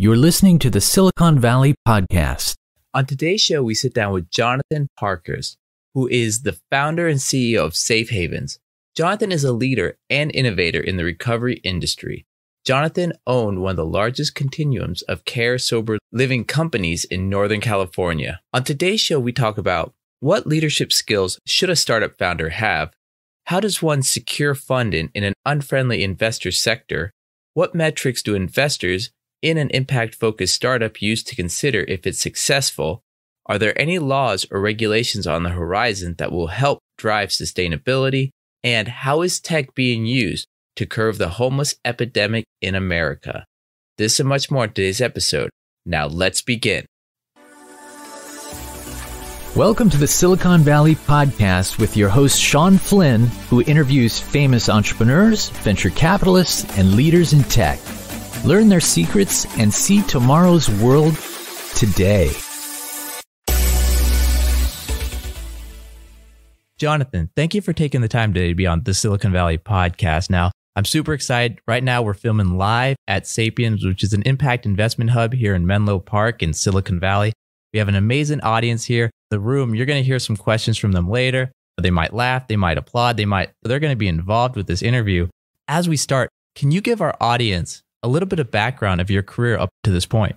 You're listening to the Silicon Valley Podcast. On today's show, we sit down with Jonathan Parkhurst, who is the founder and CEO of Safehavn. Jonathan is a leader and innovator in the recovery industry. Jonathan owned one of the largest continuums of care sober living companies in Northern California. On today's show, we talk about what leadership skills should a startup founder have? How does one secure funding in an unfriendly investor sector? What metrics do investors in an impact-focused startup use to consider if it's successful? Are there any laws or regulations on the horizon that will help drive sustainability? And how is tech being used to curb the homeless epidemic in America? This and much more in today's episode. Now let's begin. Welcome to the Silicon Valley Podcast with your host, Sean Flynn, who interviews famous entrepreneurs, venture capitalists, and leaders in tech. Learn their secrets and see tomorrow's world today. Jonathan, thank you for taking the time today to be on the Silicon Valley Podcast. Now, I'm super excited. Right now, we're filming live at Sapiens, which is an impact investment hub here in Menlo Park in Silicon Valley. We have an amazing audience here. The room, you're going to hear some questions from them later. They might laugh, they might applaud, they're going to be involved with this interview. As we start, can you give our audience a little bit of background of your career up to this point?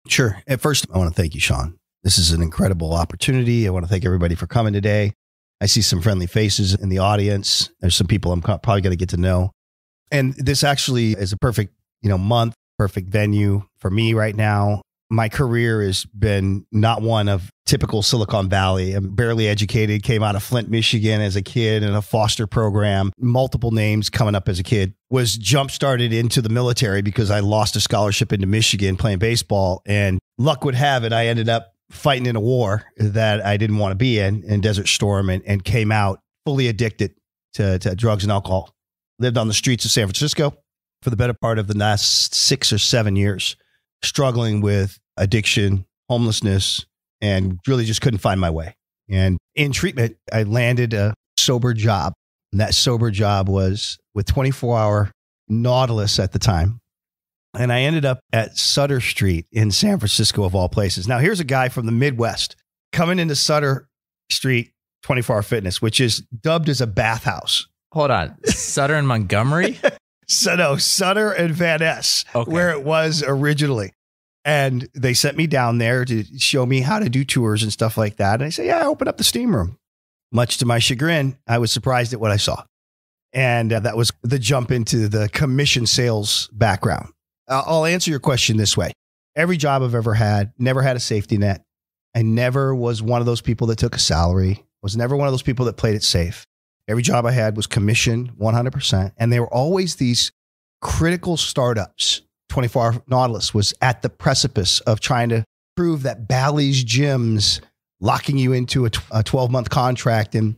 Sure. At first, I want to thank you, Sean. This is an incredible opportunity. I want to thank everybody for coming today. I see some friendly faces in the audience. There's some people I'm probably going to get to know. And this actually is a perfect, month, perfect venue for me right now. My career has been not one of typical Silicon Valley. I'm barely educated, came out of Flint, Michigan as a kid in a foster program, multiple names coming up as a kid, was jump-started into the military because I lost a scholarship into Michigan playing baseball. And luck would have it, I ended up fighting in a war that I didn't want to be in Desert Storm, and came out fully addicted to drugs and alcohol. Lived on the streets of San Francisco for the better part of the last 6 or 7 years, struggling with addiction, homelessness, and really just couldn't find my way. And in treatment, I landed a sober job. And that sober job was with 24-hour Nautilus at the time. And I ended up at Sutter Street in San Francisco, of all places. Now, here's a guy from the Midwest coming into Sutter Street 24-hour fitness, which is dubbed as a bathhouse. Hold on. Sutter and Montgomery? Sutter and Van Ness, okay, where it was originally. And they sent me down there to show me how to do tours and stuff like that. And I said, yeah, open up the steam room. Much to my chagrin, I was surprised at what I saw. And that was the jump into the commission sales background. I'll answer your question this way. Every job I've ever had, never had a safety net. I never was one of those people that took a salary, was never one of those people that played it safe. Every job I had was commission 100%. And they were always these critical startups. 24-hour Nautilus was at the precipice of trying to prove that Bally's gyms locking you into a 12-month contract. And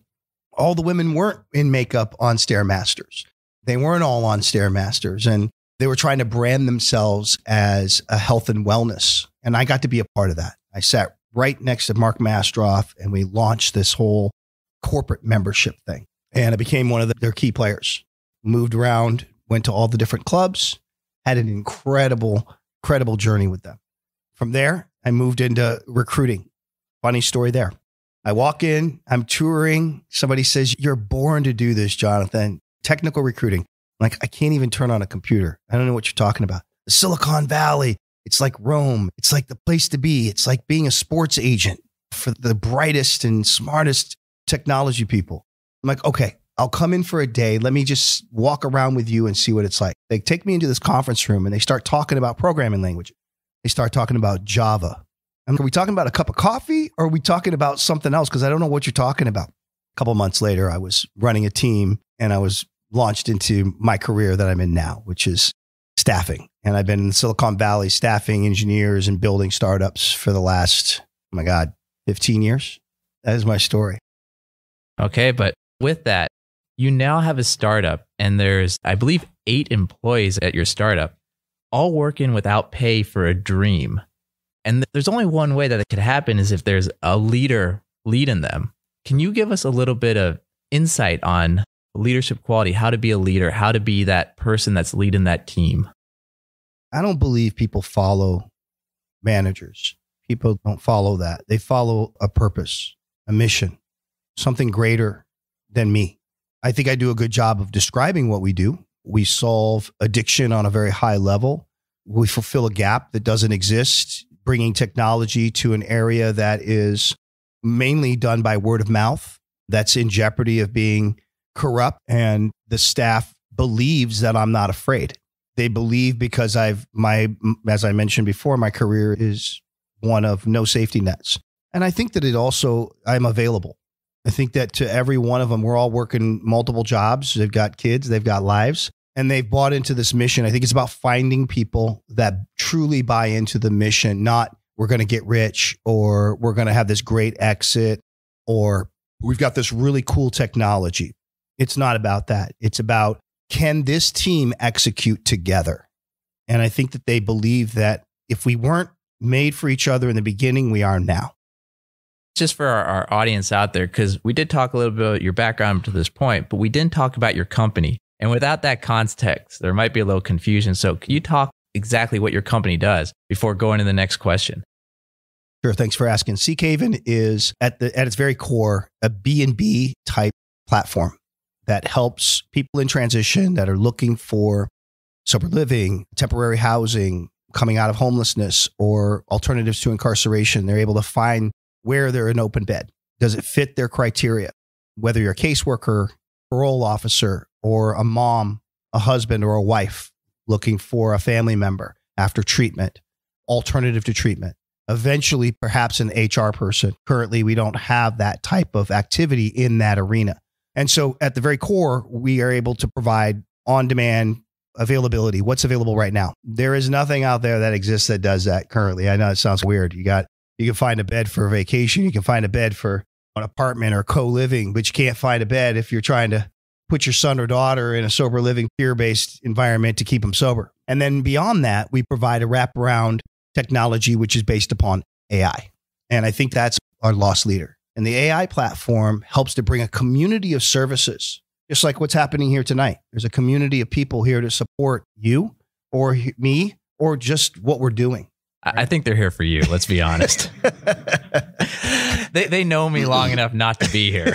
all the women weren't in makeup on Stairmasters. They weren't all on Stairmasters. And they were trying to brand themselves as a health and wellness. And I got to be a part of that. I sat right next to Mark Mastroff, and we launched this whole corporate membership thing. And I became one of their key players. Moved around, went to all the different clubs, had an incredible journey with them. From there, I moved into recruiting. Funny story there. I walk in, I'm touring. Somebody says, "You're born to do this, Jonathan." Technical recruiting. I'm like, I can't even turn on a computer. I don't know what you're talking about. The Silicon Valley, it's like Rome. It's like the place to be. It's like being a sports agent for the brightest and smartest technology people. I'm like, okay, I'll come in for a day. Let me just walk around with you and see what it's like. They take me into this conference room and they start talking about programming language. They start talking about Java. Are we talking about a cup of coffee, or are we talking about something else? Because I don't know what you're talking about. A couple of months later, I was running a team and I was launched into my career that I'm in now, which is staffing. And I've been in Silicon Valley staffing engineers and building startups for the last, 15 years. That is my story. Okay, but with that, you now have a startup, and there's, I believe, 8 employees at your startup, all working without pay for a dream. And there's only one way that it could happen is if there's a leader leading them. Can you give us a little bit of insight on leadership quality, how to be a leader, how to be that person that's leading that team? I don't believe people follow managers. People don't follow that. They follow a purpose, a mission, something greater than me. I think I do a good job of describing what we do. We solve addiction on a very high level. We fulfill a gap that doesn't exist, bringing technology to an area that is mainly done by word of mouth, that's in jeopardy of being corrupt. And the staff believes that I'm not afraid. They believe because as I mentioned before, my career is one of no safety nets. And I think that I'm available. I think that to every one of them, we're all working multiple jobs. They've got kids, they've got lives, and they've bought into this mission. I think it's about finding people that truly buy into the mission, not we're going to get rich or we're going to have this great exit or we've got this really cool technology. It's not about that. It's about, can this team execute together? And I think that they believe that if we weren't made for each other in the beginning, we are now. Just for our audience out there, because we did talk a little bit about your background to this point, but we didn't talk about your company. And without that context, there might be a little confusion. So can you talk exactly what your company does before going to the next question? Sure. Thanks for asking. Safehavn is at its very core, a B&B type platform that helps people in transition that are looking for sober living, temporary housing, coming out of homelessness, or alternatives to incarceration. They're able to find where they're an open bed. Does it fit their criteria? Whether you're a caseworker, parole officer, or a mom, a husband, or a wife looking for a family member after treatment, alternative to treatment. Eventually, perhaps an HR person. Currently, we don't have that type of activity in that arena. And so at the very core, we are able to provide on-demand availability. What's available right now? There is nothing out there that exists that does that currently. I know it sounds weird. You can find a bed for a vacation. You can find a bed for an apartment or co-living, but you can't find a bed if you're trying to put your son or daughter in a sober living, fear-based environment to keep them sober. And then beyond that, we provide a wraparound technology, which is based upon AI. And I think that's our loss leader. And the AI platform helps to bring a community of services, just like what's happening here tonight. There's a community of people here to support you or me or just what we're doing. I think they're here for you. Let's be honest. They know me long enough not to be here.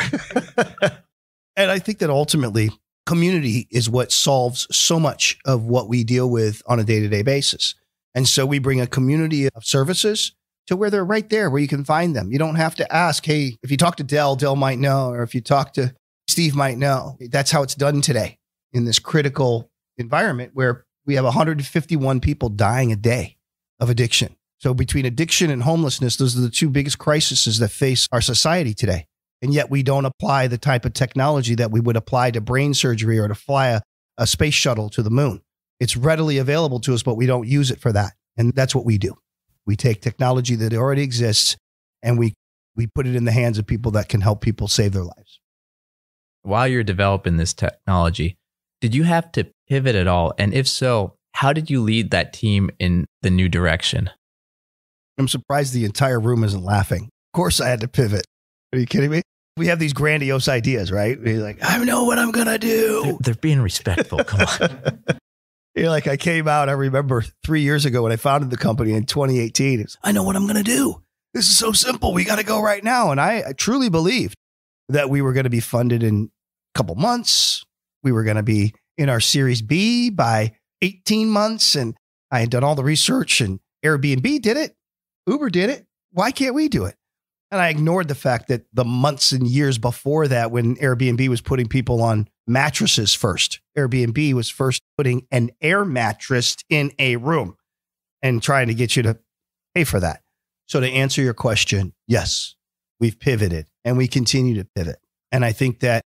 And I think that ultimately community is what solves so much of what we deal with on a day-to-day basis. And so we bring a community of services to where they're right there, where you can find them. You don't have to ask, hey, if you talk to Dell might know, or if you talk to Steve might know. That's how it's done today in this critical environment where we have 151 people dying a day of addiction. So between addiction and homelessness, those are the two biggest crises that face our society today. And yet we don't apply the type of technology that we would apply to brain surgery or to fly a space shuttle to the moon. It's readily available to us, but we don't use it for that. And that's what we do. We take technology that already exists and we put it in the hands of people that can help people save their lives. While you're developing this technology, did you have to pivot at all? And if so, how did you lead that team in the new direction? I'm surprised the entire room isn't laughing. Of course I had to pivot. Are you kidding me? We have these grandiose ideas, right? We're like, I know what I'm going to do. They're being respectful. Come on. You're like, I came out, I remember 3 years ago when I founded the company in 2018. It was, I know what I'm going to do. This is so simple. We got to go right now. And I truly believed that we were going to be funded in a couple months. We were going to be in our Series B by 18 months. And I had done all the research and Airbnb did it. Uber did it. Why can't we do it? And I ignored the fact that the months and years before that, when Airbnb was putting people on mattresses first, Airbnb was first putting an air mattress in a room and trying to get you to pay for that. So to answer your question, yes, we've pivoted and we continue to pivot. And I think that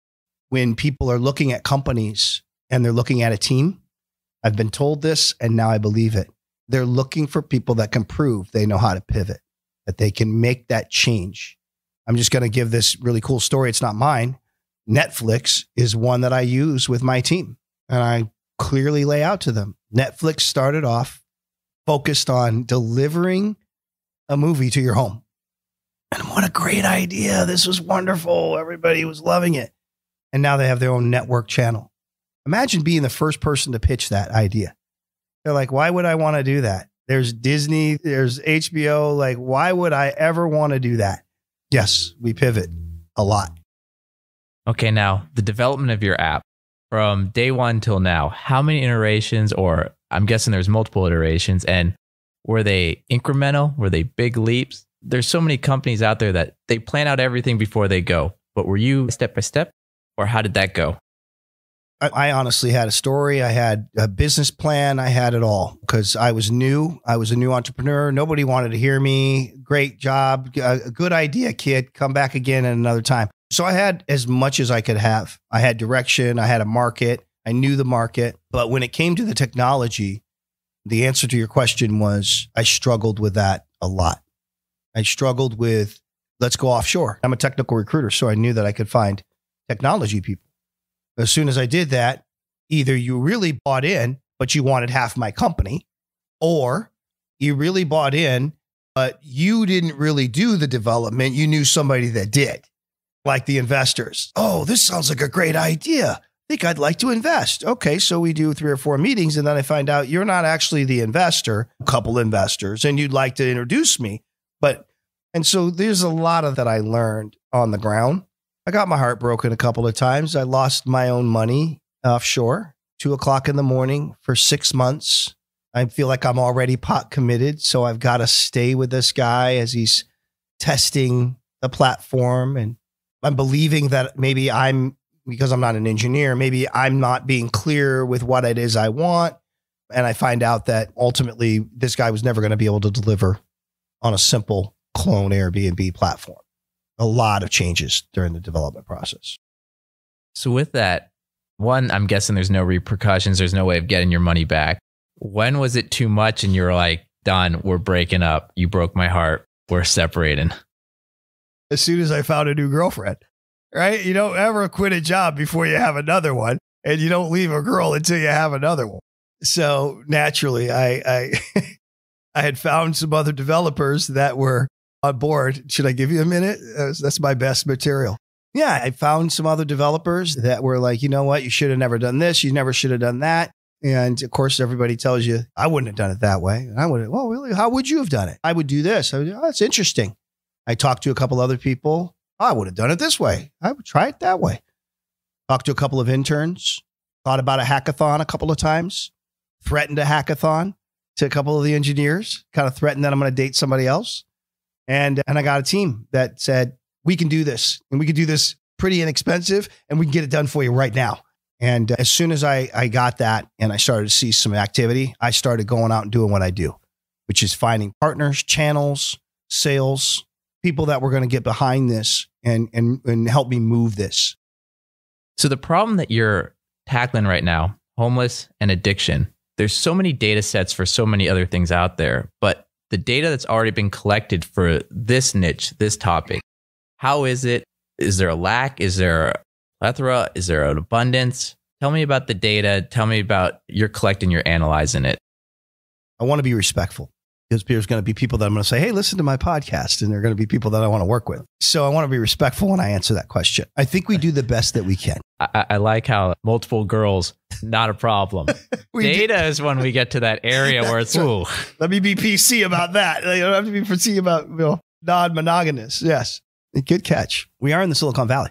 when people are looking at companies and they're looking at a team, I've been told this and now I believe it. They're looking for people that can prove they know how to pivot, that they can make that change. I'm just going to give this really cool story. It's not mine. Netflix is one that I use with my team. And I clearly lay out to them. Netflix started off focused on delivering a movie to your home. And what a great idea. This was wonderful. Everybody was loving it. And now they have their own network channel. Imagine being the first person to pitch that idea. They're like, why would I want to do that? There's Disney, there's HBO. Like, why would I ever want to do that? Yes, we pivot a lot. Okay, now the development of your app from day one till now, how many iterations, or I'm guessing there's multiple iterations, and were they incremental? Were they big leaps? There's so many companies out there that they plan out everything before they go, but were you step by step, or how did that go? I honestly had a story. I had a business plan. I had it all because I was new. I was a new entrepreneur. Nobody wanted to hear me. Great job. A good idea, kid. Come back again at another time. So I had as much as I could have. I had direction. I had a market. I knew the market. But when it came to the technology, the answer to your question was I struggled with that a lot. I struggled with, let's go offshore. I'm a technical recruiter, so I knew that I could find technology people. As soon as I did that, either you really bought in, but you wanted half my company, or you really bought in, but you didn't really do the development. You knew somebody that did, like the investors. Oh, this sounds like a great idea. I think I'd like to invest. Okay, so we do 3 or 4 meetings, and then I find out you're not actually the investor, a couple investors, and you'd like to introduce me. And so there's a lot of that I learned on the ground. I got my heart broken a couple of times. I lost my own money offshore, 2:00 in the morning for 6 months. I feel like I'm already pot committed. So I've got to stay with this guy as he's testing the platform. And I'm believing that maybe because I'm not an engineer, maybe I'm not being clear with what it is I want. And I find out that ultimately this guy was never going to be able to deliver on a simple clone Airbnb platform. A lot of changes during the development process. So with that, one, I'm guessing there's no repercussions. There's no way of getting your money back. When was it too much and you're like, done, we're breaking up. You broke my heart. We're separating. As soon as I found a new girlfriend, right? You don't ever quit a job before you have another one, and you don't leave a girl until you have another one. So naturally, I had found some other developers that were on board. Should I give you a minute? That's my best material. Yeah, I found some other developers that were like, you know what? You should have never done this. You never should have done that. And of course, everybody tells you, I wouldn't have done it that way. And I would have, well, really? How would you have done it? I would do this. I would, oh, that's interesting. I talked to a couple other people. Oh, I would have done it this way. I would try it that way. Talked to a couple of interns. Thought about a hackathon a couple of times. Threatened a hackathon to a couple of the engineers. Kind of threatened that I'm going to date somebody else. And I got a team that said, we can do this, and we can do this pretty inexpensive, and we can get it done for you right now. And as soon as I got that and I started to see some activity, I started going out and doing what I do, which is finding partners, channels, sales, people that were going to get behind this and help me move this. So the problem that you're tackling right now, homeless and addiction, there's so many data sets for so many other things out there, but the data that's already been collected for this niche, this topic, how is it? Is there a lack? Is there a plethora? Is there an abundance? Tell me about the data. Tell me about you're collecting, you're analyzing it. I want to be respectful because there's going to be people that I'm going to say, hey, listen to my podcast. And there are going to be people that I want to work with. So I want to be respectful when I answer that question. I think we do the best that we can. I like how multiple girls, not a problem. Data is when we get to that area where it's, ooh. Let me be PC about that. You don't have to be PC about non-monogamous. Yes. Good catch. We are in the Silicon Valley.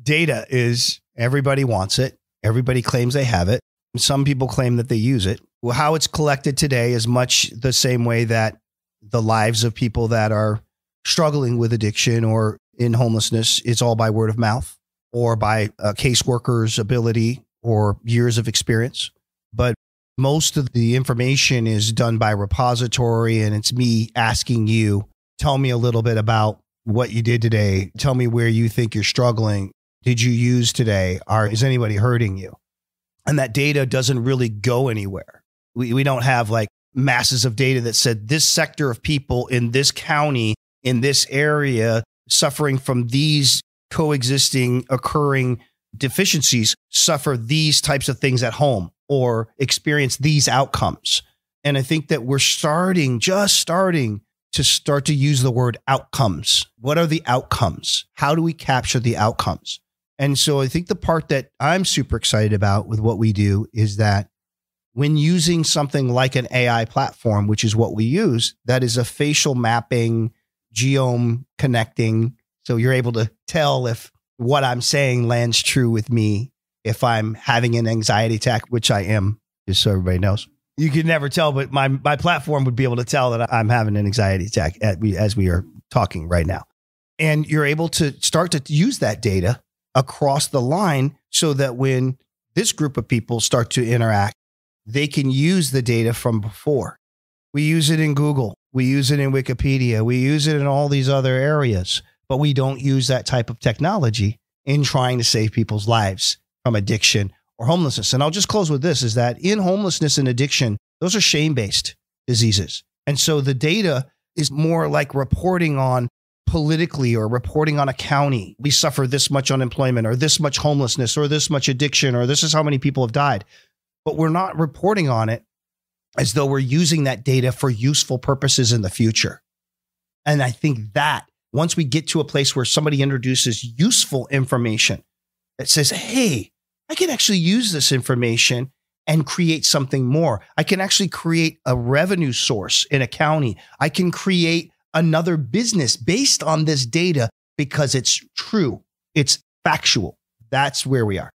Data is everybody wants it. Everybody claims they have it. Some people claim that they use it. Well, how it's collected today is much the same way that the lives of people that are struggling with addiction or in homelessness, it's all by word of mouth or by a caseworker's ability or years of experience. But most of the information is done by repository, and it's me asking you, tell me a little bit about what you did today. Tell me where you think you're struggling. Did you use today? Is anybody hurting you? And that data doesn't really go anywhere. We don't have like masses of data that said this sector of people in this county, in this area, suffering from these coexisting occurring deficiencies, suffer these types of things at home or experience these outcomes. And I think that we're just starting to use the word outcomes. What are the outcomes? How do we capture the outcomes? And so I think the part that I'm super excited about with what we do is that when using something like an AI platform, which is what we use, that is a facial mapping, geome connecting. So you're able to tell if what I'm saying lands true with me, if I'm having an anxiety attack, which I am, just so everybody knows. You can never tell, but my platform would be able to tell that I'm having an anxiety attack as we are talking right now. And you're able to start to use that data across the line so that when this group of people start to interact, they can use the data from before. We use it in Google. We use it in Wikipedia. We use it in all these other areas, but we don't use that type of technology in trying to save people's lives from addiction or homelessness. And I'll just close with this, is that in homelessness and addiction, those are shame-based diseases. And so the data is more like reporting on politically or reporting on a county. We suffer this much unemployment or this much homelessness or this much addiction or this is how many people have died. But we're not reporting on it as though we're using that data for useful purposes in the future. And I think that once we get to a place where somebody introduces useful information that says, hey, I can actually use this information and create something more. I can actually create a revenue source in a county. I can create another business based on this data because it's true. It's factual. That's where we are.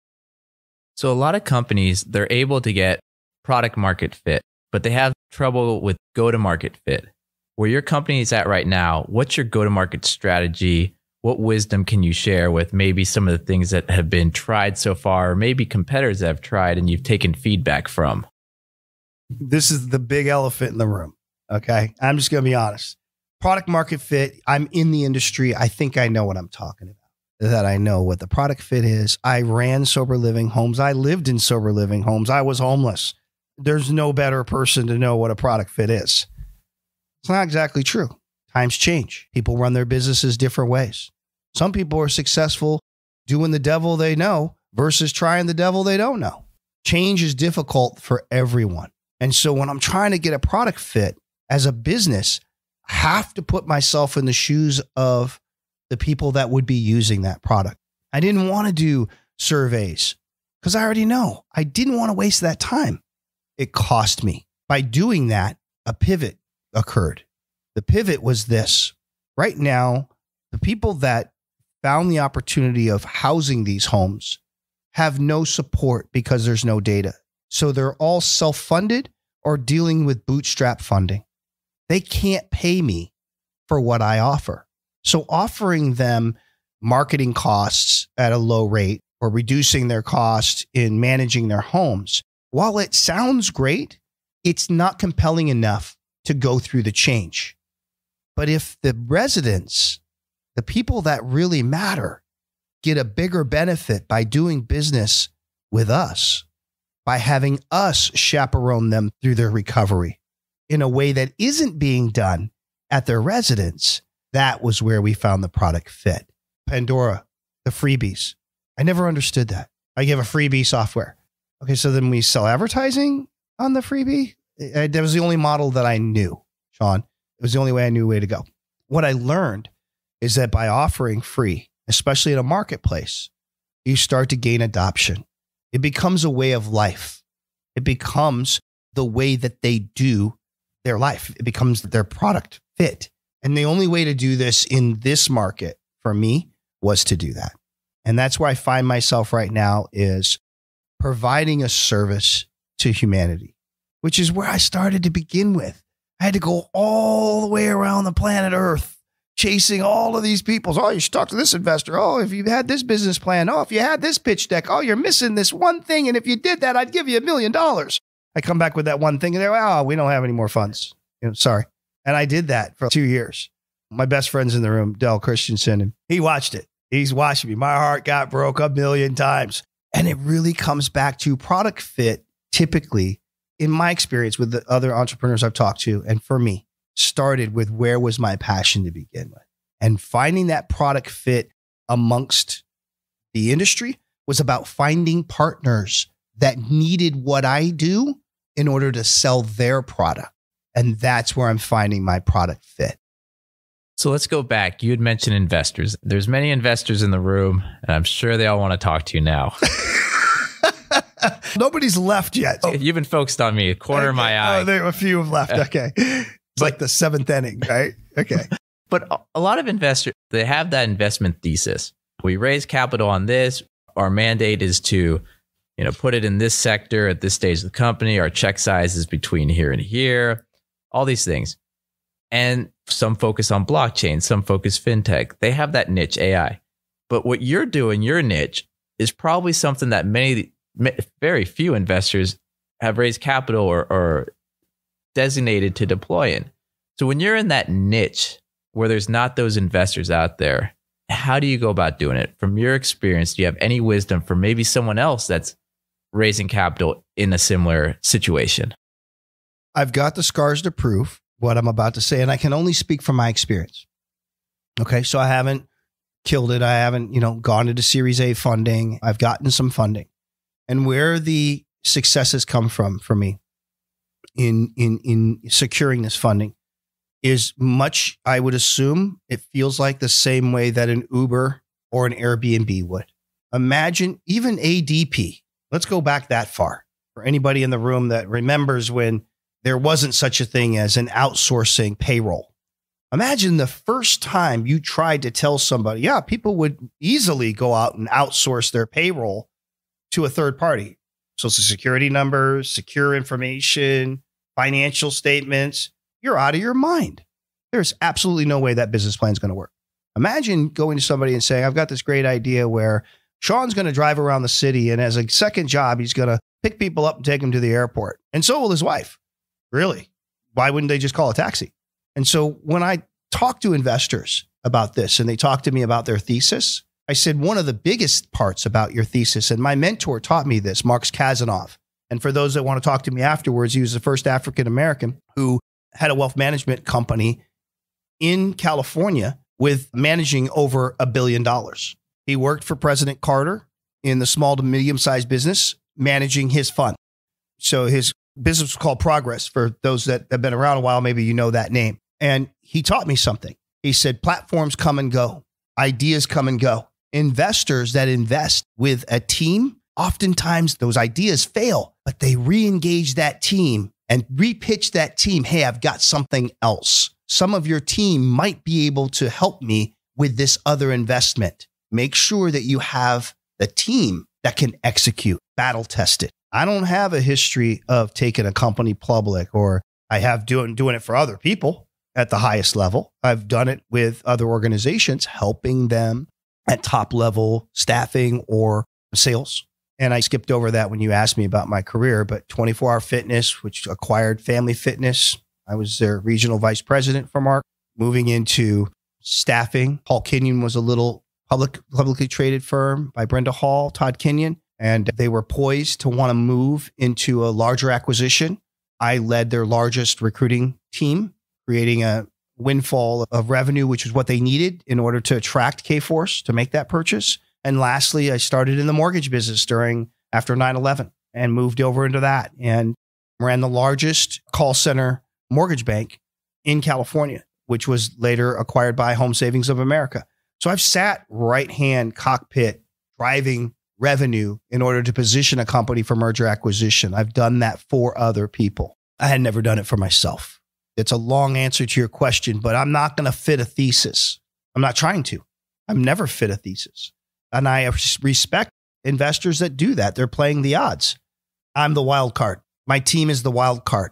So a lot of companies, they're able to get product market fit, but they have trouble with go-to-market fit. Where your company is at right now, what's your go-to-market strategy? What wisdom can you share with maybe some of the things that have been tried so far, or maybe competitors that have tried and you've taken feedback from? This is the big elephant in the room. Okay. I'm just going to be honest. Product market fit. I'm in the industry. I think I know what I'm talking about. That I know what the product fit is. I ran sober living homes. I lived in sober living homes. I was homeless. There's no better person to know what a product fit is. It's not exactly true. Times change. People run their businesses different ways. Some people are successful doing the devil they know versus trying the devil they don't know. Change is difficult for everyone. And so when I'm trying to get a product fit as a business, I have to put myself in the shoes of the people that would be using that product. I didn't want to do surveys because I already know. I didn't want to waste that time. It cost me. By doing that, a pivot occurred. The pivot was this. Right now, the people that found the opportunity of housing these homes have no support because there's no data. So they're all self-funded or dealing with bootstrap funding. They can't pay me for what I offer. So offering them marketing costs at a low rate or reducing their cost in managing their homes, while it sounds great, it's not compelling enough to go through the change. But if the residents, the people that really matter, get a bigger benefit by doing business with us, by having us chaperone them through their recovery in a way that isn't being done at their residence, that was where we found the product fit. Pandora, the freebies. I never understood that. I give a freebie software. Okay, so then we sell advertising on the freebie? That was the only model that I knew, Sean. It was the only way I knew where to go. What I learned is that by offering free, especially in a marketplace, you start to gain adoption. It becomes a way of life. It becomes the way that they do their life. It becomes their product fit. And the only way to do this in this market for me was to do that. And that's where I find myself right now is providing a service to humanity, which is where I started to begin with. I had to go all the way around the planet Earth, chasing all of these people. Oh, you should talk to this investor. Oh, if you had this business plan. Oh, if you had this pitch deck. Oh, you're missing this one thing. And if you did that, I'd give you $1 million. I come back with that one thing and they're, oh, we don't have any more funds. Sorry. And I did that for 2 years. My best friend's in the room, Del Christensen, and he watched it. He's watching me. My heart got broke 1 million times. And it really comes back to product fit, typically, in my experience with the other entrepreneurs I've talked to, and for me, started with where was my passion to begin with. And finding that product fit amongst the industry was about finding partners that needed what I do in order to sell their product. And that's where I'm finding my product fit. So let's go back. You had mentioned investors. There's many investors in the room, and I'm sure they all want to talk to you now. Nobody's left yet. You've been focused on me, a corner of my eye. Oh, there are a few have left. Okay. It's like the seventh inning, right? Okay. But a lot of investors, they have that investment thesis. We raise capital on this. Our mandate is to, put it in this sector at this stage of the company. Our check size is between here and here. All these things. And some focus on blockchain, some focus fintech. They have that niche AI. But what you're doing, your niche, is probably something that very few investors have raised capital or designated to deploy in. So when you're in that niche where there's not those investors out there, how do you go about doing it? From your experience, do you have any wisdom for maybe someone else that's raising capital in a similar situation? I've got the scars to prove what I'm about to say, and I can only speak from my experience. Okay, so I haven't killed it. I haven't, gone into Series A funding. I've gotten some funding. And where the successes come from for me in securing this funding is much, I would assume, it feels like the same way that an Uber or an Airbnb would. Imagine even ADP. Let's go back that far. For anybody in the room that remembers when there wasn't such a thing as an outsourcing payroll. Imagine the first time you tried to tell somebody, yeah, people would easily go out and outsource their payroll to a third party. Social security numbers, secure information, financial statements. You're out of your mind. There's absolutely no way that business plan is going to work. Imagine going to somebody and saying, I've got this great idea where Sean's going to drive around the city, and as a second job, he's going to pick people up and take them to the airport. And so will his wife. Really? Why wouldn't they just call a taxi? And so when I talk to investors about this and they talk to me about their thesis, I said, one of the biggest parts about your thesis, and my mentor taught me this, Mark Kazanov. And for those that want to talk to me afterwards, he was the first African-American who had a wealth management company in California with managing over $1 billion. He worked for President Carter in the small to medium-sized business, managing his fund. So his business was called Progress. For those that have been around a while, maybe you know that name. And he taught me something. He said, platforms come and go. Ideas come and go. Investors that invest with a team, oftentimes those ideas fail, but they re-engage that team and repitch that team. Hey, I've got something else. Some of your team might be able to help me with this other investment. Make sure that you have the team that can execute, battle test it. I don't have a history of taking a company public, or I have doing it for other people at the highest level. I've done it with other organizations, helping them at top level staffing or sales. And I skipped over that when you asked me about my career, but 24 Hour Fitness, which acquired Family Fitness. I was their regional vice president for Mark, moving into staffing. Hall Kenyon was a little publicly traded firm by Brenda Hall, Todd Kenyon, and they were poised to want to move into a larger acquisition. I led their largest recruiting team, creating a windfall of revenue, which is what they needed in order to attract Kforce to make that purchase. And lastly, I started in the mortgage business after 9/11 and moved over into that and ran the largest call center mortgage bank in California, which was later acquired by Home Savings of America. So I've sat right-hand cockpit driving revenue in order to position a company for merger acquisition. I've done that for other people. I had never done it for myself. It's a long answer to your question, but I'm not going to fit a thesis. I'm not trying to. I've never fit a thesis. And I respect investors that do that. They're playing the odds. I'm the wild card. My team is the wild card.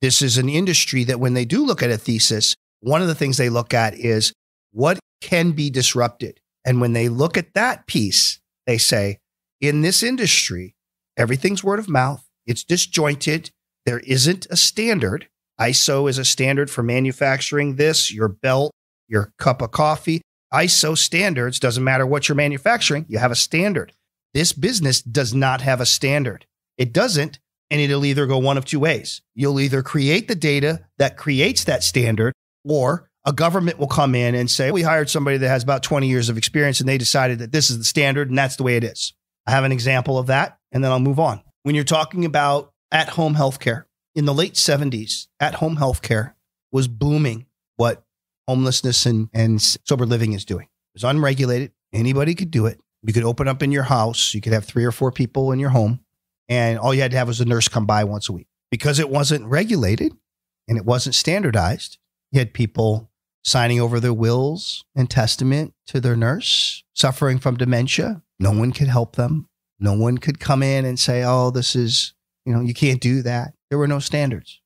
This is an industry that when they do look at a thesis, one of the things they look at is what can be disrupted. And when they look at that piece, they say, in this industry, everything's word of mouth. It's disjointed. There isn't a standard. ISO is a standard for manufacturing this, your belt, your cup of coffee. ISO standards, doesn't matter what you're manufacturing, you have a standard. This business does not have a standard. It doesn't, and it'll either go one of two ways. You'll either create the data that creates that standard, or a government will come in and say, we hired somebody that has about 20 years of experience and they decided that this is the standard and that's the way it is. I have an example of that, and then I'll move on. When you're talking about at-home healthcare, in the late 70s, at-home healthcare was booming what homelessness and sober living is doing. It was unregulated. Anybody could do it. You could open up in your house. You could have 3 or 4 people in your home And all you had to have was a nurse come by once a week. Because it wasn't regulated and it wasn't standardized, you had people signing over their wills and testament to their nurse, suffering from dementia. No one could help them. No one could come in and say, oh, this is, you can't do that. There were no standards.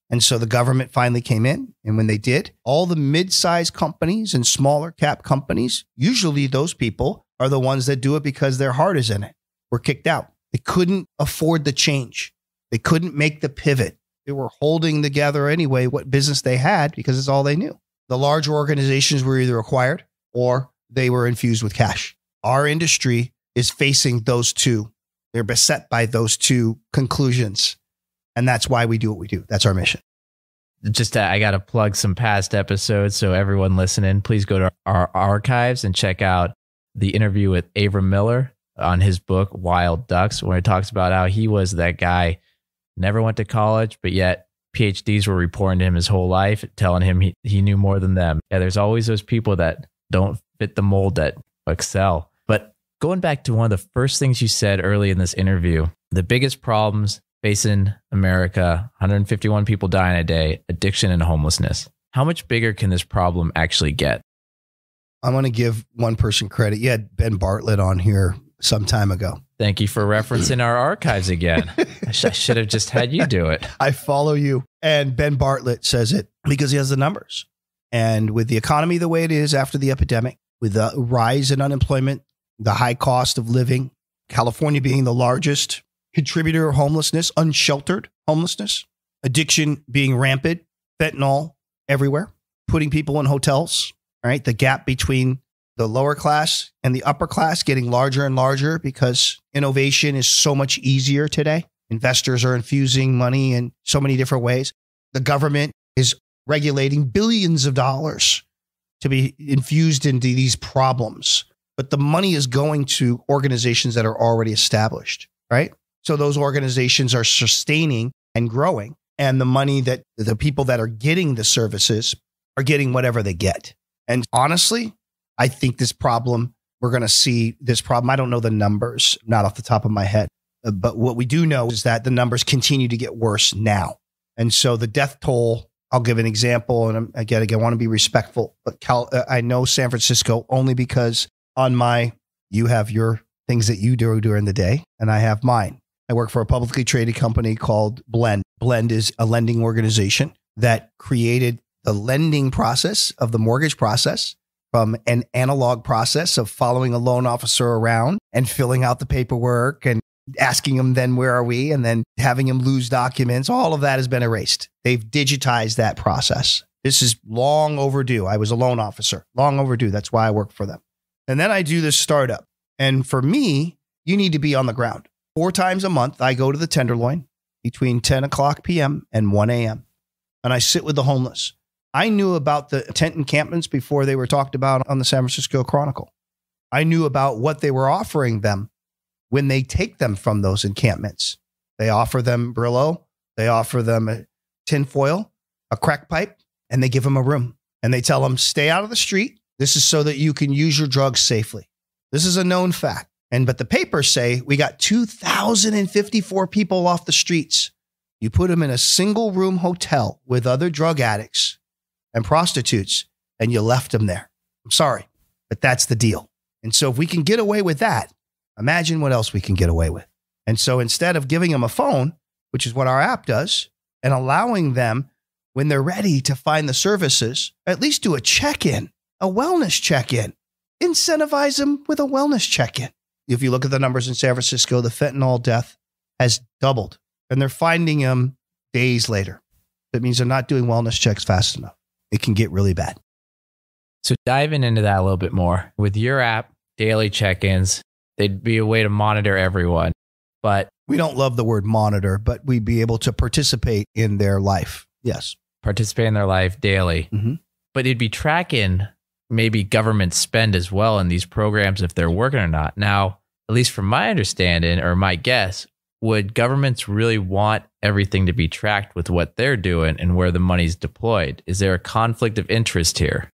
And so the government finally came in. And when they did, all the mid-sized companies and smaller cap companies, usually those people are the ones that do it because their heart is in it, were kicked out. They couldn't afford the change. They couldn't make the pivot. They were holding together anyway what business they had because it's all they knew. The larger organizations were either acquired or they were infused with cash. Our industry is facing those two. They're beset by those two conclusions. And that's why we do what we do. That's our mission. I got to plug some past episodes. So everyone listening, please go to our archives and check out the interview with Abram Miller on his book, Wild Ducks, where he talks about how he was that guy, never went to college, but yet PhDs were reporting to him his whole life, telling him he knew more than them. Yeah, there's always those people that don't fit the mold that excel. But going back to one of the first things you said early in this interview, the biggest problems facing America, 151 people dying a day, addiction and homelessness. How much bigger can this problem actually get? I'm going to give one person credit. You had Ben Bartlett on here some time ago. Thank you for referencing our archives again. I should have just had you do it. I follow you. And Ben Bartlett says it because he has the numbers. And with the economy the way it is after the epidemic, with the rise in unemployment, the high cost of living, California being the largest contributor of homelessness, unsheltered homelessness, addiction being rampant, fentanyl everywhere, putting people in hotels, right? The gap between the lower class and the upper class getting larger and larger because innovation is so much easier today. Investors are infusing money in so many different ways. The government is regulating billions of dollars to be infused into these problems. But the money is going to organizations that are already established, right? So those organizations are sustaining and growing. And the money that the people that are getting the services are getting whatever they get. And honestly, I think this problem, we're going to see this problem. I don't know the numbers, not off the top of my head. But what we do know is that the numbers continue to get worse now. And so the death toll, I'll give an example. And again, I want to be respectful. But I know San Francisco only because you have your things that you do during the day, and I have mine. I work for a publicly traded company called Blend. Blend is a lending organization that created the lending process of the mortgage process from an analog process of following a loan officer around and filling out the paperwork and asking them then where are we and then having them lose documents. All of that has been erased. They've digitized that process. This is long overdue. I was a loan officer, long overdue. That's why I work for them. And then I do this startup. And for me, you need to be on the ground. 4 times a month, I go to the Tenderloin between 10 o'clock p.m. and 1 a.m. And I sit with the homeless. I knew about the tent encampments before they were talked about on the San Francisco Chronicle. I knew about what they were offering them when they take them from those encampments. They offer them Brillo, they offer them a tinfoil, a crack pipe, and they give them a room. And they tell them, stay out of the street. This is so that you can use your drugs safely. This is a known fact. But the papers say we got 2,054 people off the streets. You put them in a single room hotel with other drug addicts and prostitutes, and you left them there. I'm sorry, but that's the deal. And so if we can get away with that, imagine what else we can get away with. And so instead of giving them a phone, which is what our app does, and allowing them when they're ready to find the services, at least do a check-in, a wellness check-in, incentivize them with a wellness check-in. If you look at the numbers in San Francisco, the fentanyl death has doubled, and they're finding them days later. That means they're not doing wellness checks fast enough. It can get really bad. So diving into that a little bit more, with your app, daily check-ins, they'd be a way to monitor everyone. But we don't love the word monitor, but we'd be able to participate in their life. Yes. Participate in their life daily. Mm-hmm. But it'd be tracking maybe government spend as well in these programs if they're working or not. Now, at least from my understanding or my guess, would governments really want everything to be tracked with what they're doing and where the money's deployed? Is there a conflict of interest here?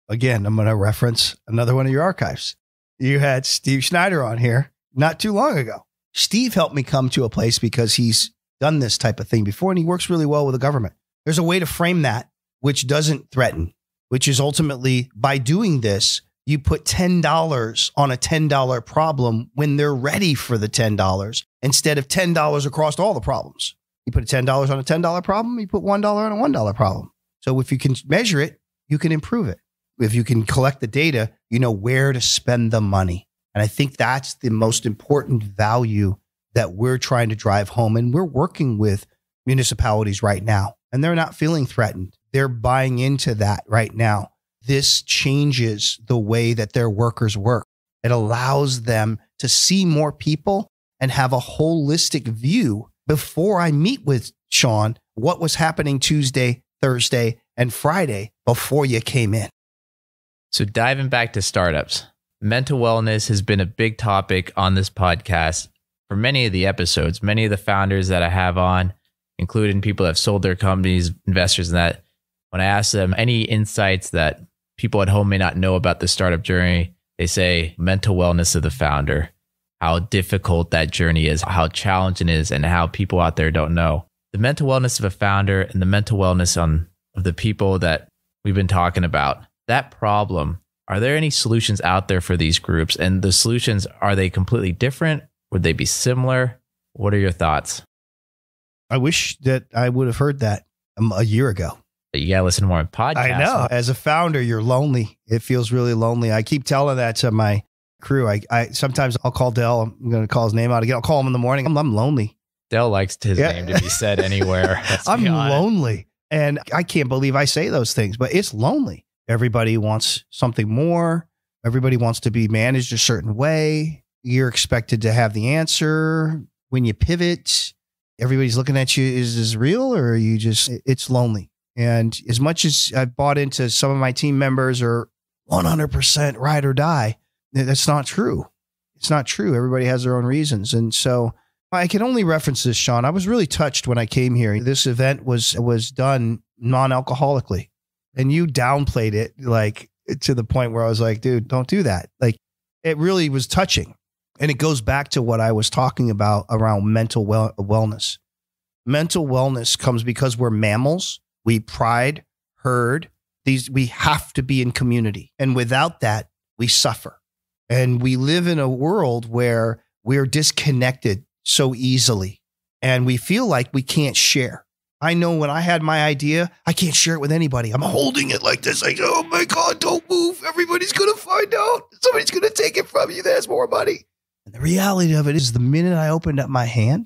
Again, I'm going to reference another one of your archives. You had Steve Schneider on here not too long ago. Steve helped me come to a place because he's done this type of thing before and he works really well with the government. There's a way to frame that which doesn't threaten, which is ultimately by doing this, you put $10 on a $10 problem when they're ready for the $10 instead of $10 across all the problems. You put $10 on a $10 problem, you put $1 on a $1 problem. So if you can measure it, you can improve it. If you can collect the data, you know where to spend the money. And I think that's the most important value that we're trying to drive home. And we're working with municipalities right now, and they're not feeling threatened. They're buying into that right now. This changes the way that their workers work. It allows them to see more people and have a holistic view. Before I meet with Sean, what was happening Tuesday, Thursday, and Friday before you came in. So diving back to startups, mental wellness has been a big topic on this podcast for many of the episodes. Many of the founders that I have on, including people that have sold their companies, investors, and that, when I ask them any insights that people at home may not know about the startup journey, they say mental wellness of the founder, how difficult that journey is, how challenging it is, and how people out there don't know. The mental wellness of a founder and the mental wellness of the people that we've been talking about, that problem, are there any solutions out there for these groups? And the solutions, are they completely different? Would they be similar? What are your thoughts? I wish that I would have heard that a year ago. You got to listen more on podcasts. I know. As a founder, you're lonely. It feels really lonely. I keep telling that to my crew. I sometimes I'll call Dell. I'm going to call his name out again. I'll call him in the morning. I'm lonely. Dell likes his name to be said anywhere. I'm lonely. And I can't believe I say those things, but it's lonely. Everybody wants something more. Everybody wants to be managed a certain way. You're expected to have the answer. When you pivot, everybody's looking at you. Is this real, or are you just, it's lonely. And as much as I've bought into some of my team members are 100% ride or die, that's not true. It's not true. Everybody has their own reasons. And so I can only reference this, Sean. I was really touched when I came here. This event was done non-alcoholically, and you downplayed it like to the point where I was like, dude, don't do that. Like, it really was touching. And it goes back to what I was talking about around mental wellness. Mental wellness comes because we're mammals. We pride, herd. We have to be in community. And without that, we suffer. And we live in a world where we're disconnected so easily. And we feel like we can't share. I know when I had my idea, I can't share it with anybody. I'm holding it like this. Like, oh my God, don't move. Everybody's going to find out. Somebody's going to take it from you. There's more money. And the reality of it is, the minute I opened up my hand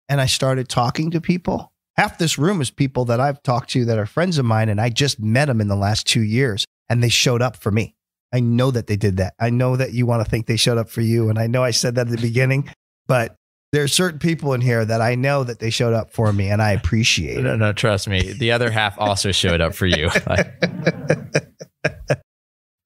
and I started talking to people, half this room is people that I've talked to that are friends of mine, and I just met them in the last 2 years, and they showed up for me. I know that they did that. I know that you want to think they showed up for you. And I know I said that at the beginning, but there are certain people in here that I know that they showed up for me, and I appreciate it. No, trust me. The other half also showed up for you.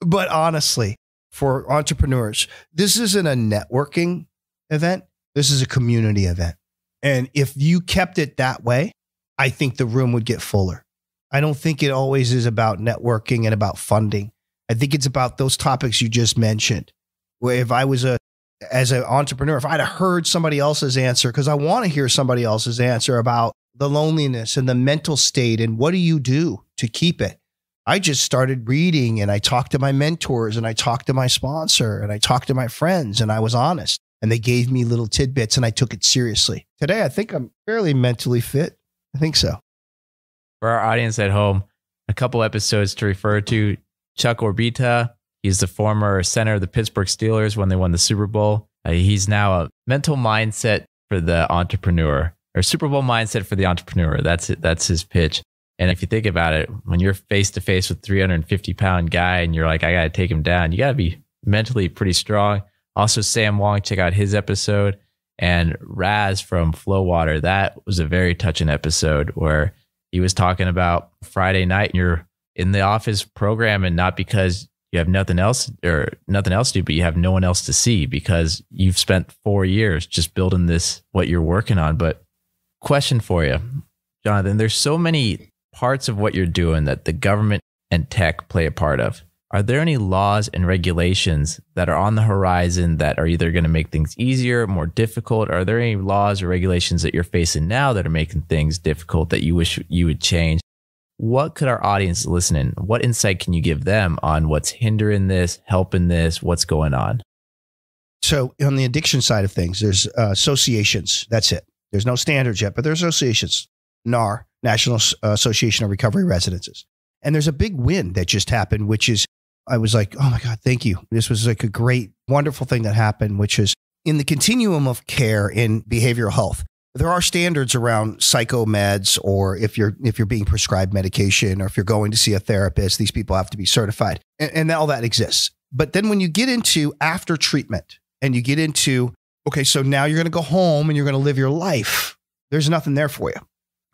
But honestly, for entrepreneurs, this isn't a networking event. This is a community event. And if you kept it that way, I think the room would get fuller. I don't think it always is about networking and about funding. I think it's about those topics you just mentioned, where if I was as an entrepreneur, if I'd have heard somebody else's answer, because I want to hear somebody else's answer about the loneliness and the mental state and what do you do to keep it? I just started reading, and I talked to my mentors, and I talked to my sponsor, and I talked to my friends, and I was honest, and they gave me little tidbits, and I took it seriously. Today, I think I'm fairly mentally fit. I think so. For our audience at home, a couple episodes to refer to. Chuck Orbita, he's the former center of the Pittsburgh Steelers when they won the Super Bowl. He's now a mental mindset for the entrepreneur, or Super Bowl mindset for the entrepreneur. That's it. That's his pitch. And if you think about it, when you're face to face with a 350-pound guy and you're like, I got to take him down, you got to be mentally pretty strong. Also, Sam Wong, check out his episode. And Raz from Flowwater, that was a very touching episode where he was talking about Friday night and you're in the office programming, not because you have nothing else to do, but you have no one else to see because you've spent 4 years just building this, what you're working on. But question for you, Jonathan, there's so many parts of what you're doing that the government and tech play a part of. are there any laws and regulations that are on the horizon that are either going to make things easier, more difficult? Are there any laws or regulations that you're facing now that are making things difficult that you wish you would change? What could our audience listening, what insight can you give them on what's hindering this, helping this, what's going on? So on the addiction side of things, there's associations. That's it. There's no standards yet, but there's associations. NAR, National Association of Recovery Residences. And there's a big win that just happened, which is, I was like, oh my God, thank you. This was like a great, wonderful thing that happened, which is in the continuum of care in behavioral health. There are standards around psychomeds, or if you're being prescribed medication, or if you're going to see a therapist, these people have to be certified, and all that exists. But then when you get into after treatment and you get into, okay, so now you're going to go home and you're going to live your life, there's nothing there for you,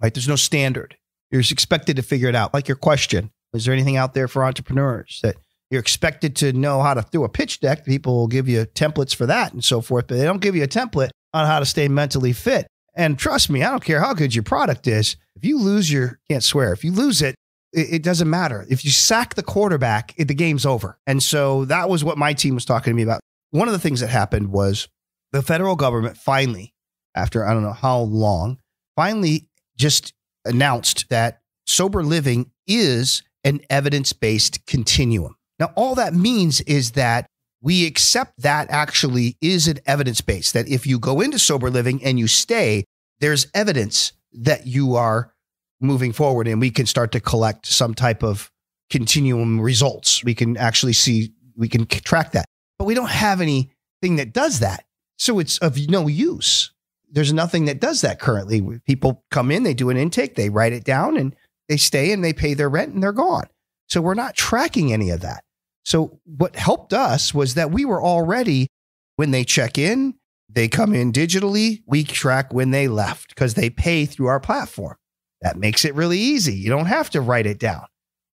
right? There's no standard. You're expected to figure it out. Like your question, is there anything out there for entrepreneurs that you're expected to know how to do a pitch deck? People will give you templates for that and so forth, but they don't give you a template on how to stay mentally fit. And trust me, I don't care how good your product is. If you lose can't swear, if you lose it, it doesn't matter. If you sack the quarterback, the game's over. And so that was what my team was talking to me about. One of the things that happened was the federal government finally, after I don't know how long, finally just announced that sober living is an evidence-based continuum. Now, all that means is that we accept that actually is an evidence-based, that if you go into sober living and you stay, there's evidence that you are moving forward, and we can start to collect some type of continuum results. We can actually see, we can track that, but we don't have anything that does that. So it's of no use. There's nothing that does that currently. People come in, they do an intake, they write it down, and they stay and they pay their rent and they're gone. So we're not tracking any of that. So what helped us was that we were already, when they check in, they come in digitally, we track when they left because they pay through our platform. That makes it really easy. You don't have to write it down.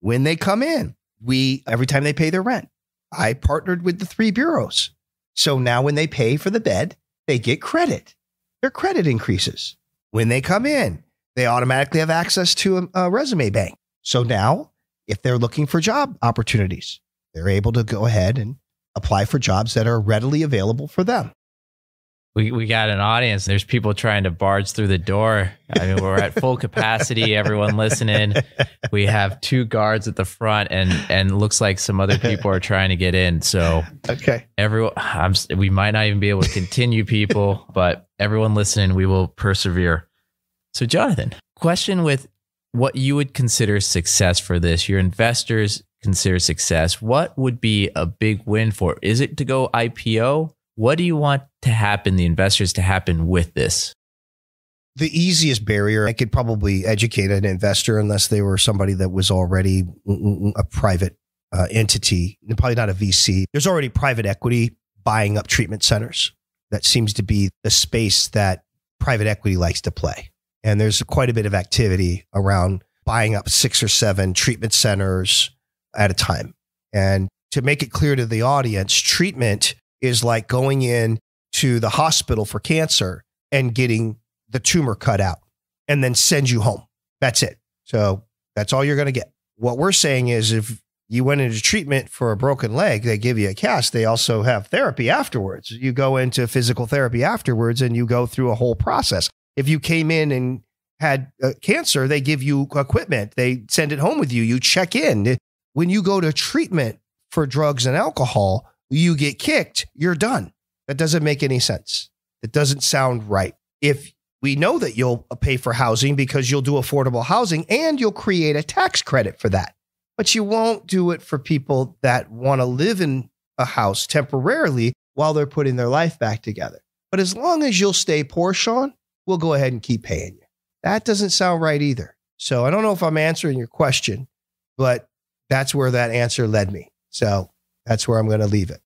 When they come in, every time they pay their rent, I partnered with the 3 bureaus. So now when they pay for the bed, they get credit. Their credit increases. When they come in, they automatically have access to a resume bank. So now if they're looking for job opportunities, they're able to go ahead and apply for jobs that are readily available for them. We got an audience. There's people trying to barge through the door. I mean, we're at full capacity. Everyone listening. We have 2 guards at the front, and looks like some other people are trying to get in. So okay, everyone, we might not even be able to continue, people, but everyone listening, we will persevere. So, Jonathan, question with what you would consider success for this. Your investors consider success. What would be a big win for? Is it to go IPO? What do you want to happen, the investors to happen with this? The easiest barrier, I could probably educate an investor unless they were somebody that was already a private entity, probably not a VC. There's already private equity buying up treatment centers. That seems to be the space that private equity likes to play. And there's quite a bit of activity around buying up 6 or 7 treatment centers at a time. And to make it clear to the audience, treatment is like going in to the hospital for cancer and getting the tumor cut out and then send you home. That's it. So that's all you're going to get. What we're saying is if you went into treatment for a broken leg, they give you a cast. They also have therapy afterwards. You go into physical therapy afterwards and you go through a whole process. If you came in and had cancer, they give you equipment. They send it home with you. You check in. When you go to treatment for drugs and alcohol, you get kicked, you're done. That doesn't make any sense. It doesn't sound right. If we know that you'll pay for housing because you'll do affordable housing and you'll create a tax credit for that, but you won't do it for people that want to live in a house temporarily while they're putting their life back together. But as long as you'll stay poor, Sean, we'll go ahead and keep paying you. That doesn't sound right either. So I don't know if I'm answering your question, but that's where that answer led me. So that's where I'm going to leave it.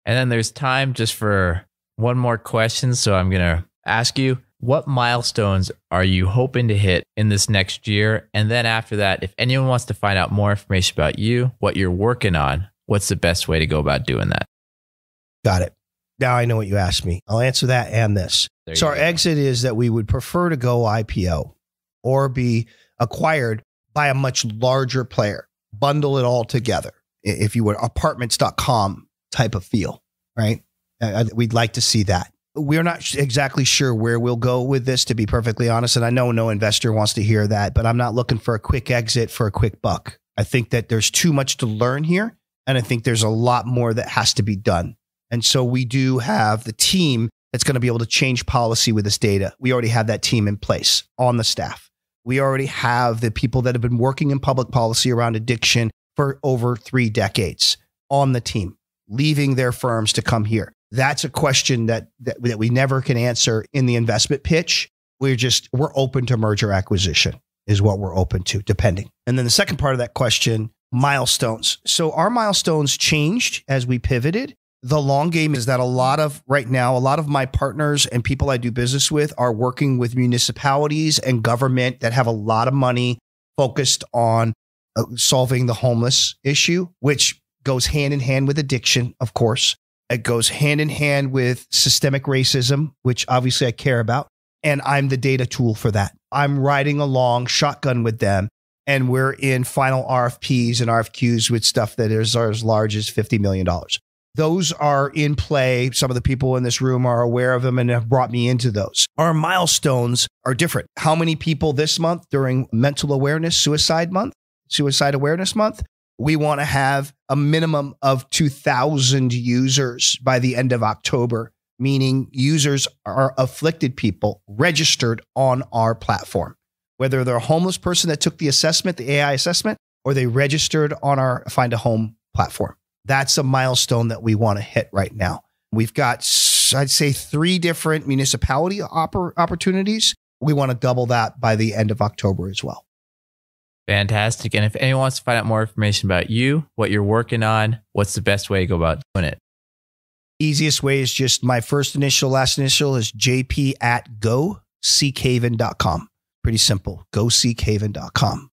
And then there's time just for one more question. So I'm going to ask you, what milestones are you hoping to hit in this next year? And then after that, if anyone wants to find out more information about you, what you're working on, what's the best way to go about doing that? Got it. Now I know what you asked me. I'll answer that and this. So our exit is that we would prefer to go IPO or be acquired by a much larger player, bundle it all together if you would, apartments.com type of feel, right? We'd like to see that. We're not exactly sure where we'll go with this, to be perfectly honest. And I know no investor wants to hear that, but I'm not looking for a quick exit for a quick buck. I think that there's too much to learn here. And I think there's a lot more that has to be done. And so we do have the team that's going to be able to change policy with this data. We already have that team in place on the staff. We already have the people that have been working in public policy around addiction for over 3 decades on the team, leaving their firms to come here. That's a question that we never can answer in the investment pitch. We're open to merger acquisition is what we're open to, depending. And then the second part of that question, milestones. So our milestones changed as we pivoted. The long game is that a lot of my partners and people I do business with are working with municipalities and government that have a lot of money focused on solving the homeless issue, which goes hand in hand with addiction, of course. It goes hand in hand with systemic racism, which obviously I care about. And I'm the data tool for that. I'm riding along shotgun with them. And we're in final RFPs and RFQs with stuff that is as large as $50 million. Those are in play. Some of the people in this room are aware of them and have brought me into those. Our milestones are different. How many people this month during Mental Awareness Suicide Awareness Month? We want to have a minimum of 2,000 users by the end of October, meaning users are afflicted people registered on our platform. Whether they're a homeless person that took the assessment, the AI assessment, or they registered on our Find a Home platform. That's a milestone that we want to hit right now. We've got, I'd say, 3 different municipality opportunities. We want to double that by the end of October as well. Fantastic. And if anyone wants to find out more information about you, what you're working on, what's the best way to go about doing it? Easiest way is just my first initial, last initial is JP at GoSeekhaven.com. Pretty simple. GoSeekhaven.com.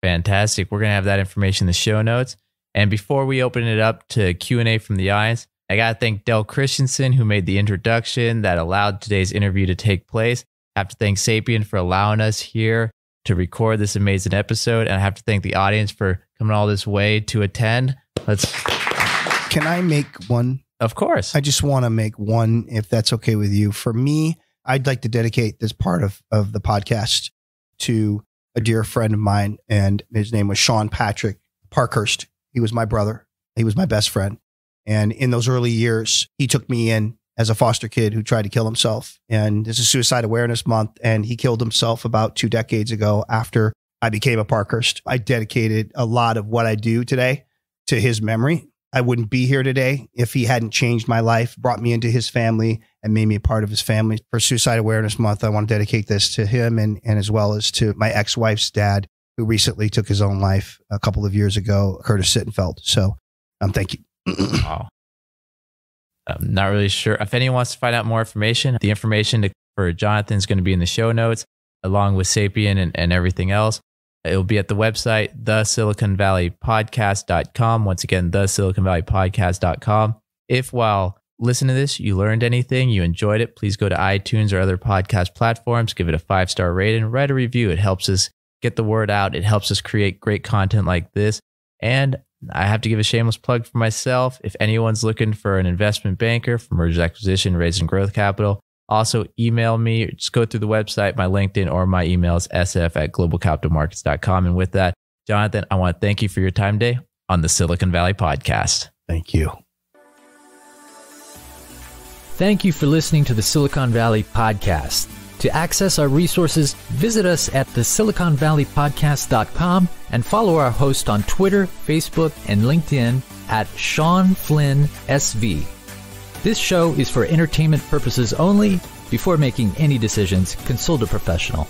Fantastic. We're going to have that information in the show notes. And before we open it up to Q&A from the audience, I got to thank Del Christensen, who made the introduction that allowed today's interview to take place. I have to thank Sapien for allowing us here to record this amazing episode. And I have to thank the audience for coming all this way to attend. Can I make one? Of course. I just want to make one, if that's okay with you. For me, I'd like to dedicate this part of the podcast to a dear friend of mine, and his name was Sean Patrick Parkhurst. He was my brother. He was my best friend. And in those early years, he took me in as a foster kid who tried to kill himself. And this is Suicide Awareness Month. And he killed himself about 2 decades ago after I became a Parkhurst. I dedicated a lot of what I do today to his memory. I wouldn't be here today if he hadn't changed my life, brought me into his family, and made me a part of his family. For Suicide Awareness Month, I want to dedicate this to him and as well as to my ex-wife's dad, who recently took his own life a couple of years ago, Curtis Sittenfeld. So thank you. Wow. I'm not really sure. If anyone wants to find out more information, the information for Jonathan is going to be in the show notes, along with Sapien and everything else. It'll be at the website, thesiliconvalleypodcast.com. Once again, thesiliconvalleypodcast.com. If while listening to this, you learned anything, you enjoyed it, please go to iTunes or other podcast platforms, give it a 5-star rating, write a review. It helps us get the word out. It helps us create great content like this. And I have to give a shameless plug for myself. If anyone's looking for an investment banker for mergers, acquisition, raising growth capital, also email me. Just go through the website, my LinkedIn, or my email is sf@globalcapitalmarkets.com. And with that, Jonathan, I want to thank you for your time today on the Silicon Valley Podcast. Thank you. Thank you for listening to the Silicon Valley Podcast. To access our resources, visit us at thesiliconvalleypodcast.com and follow our host on Twitter, Facebook, and LinkedIn at Sean Flynn SV. This show is for entertainment purposes only. Before making any decisions, consult a professional.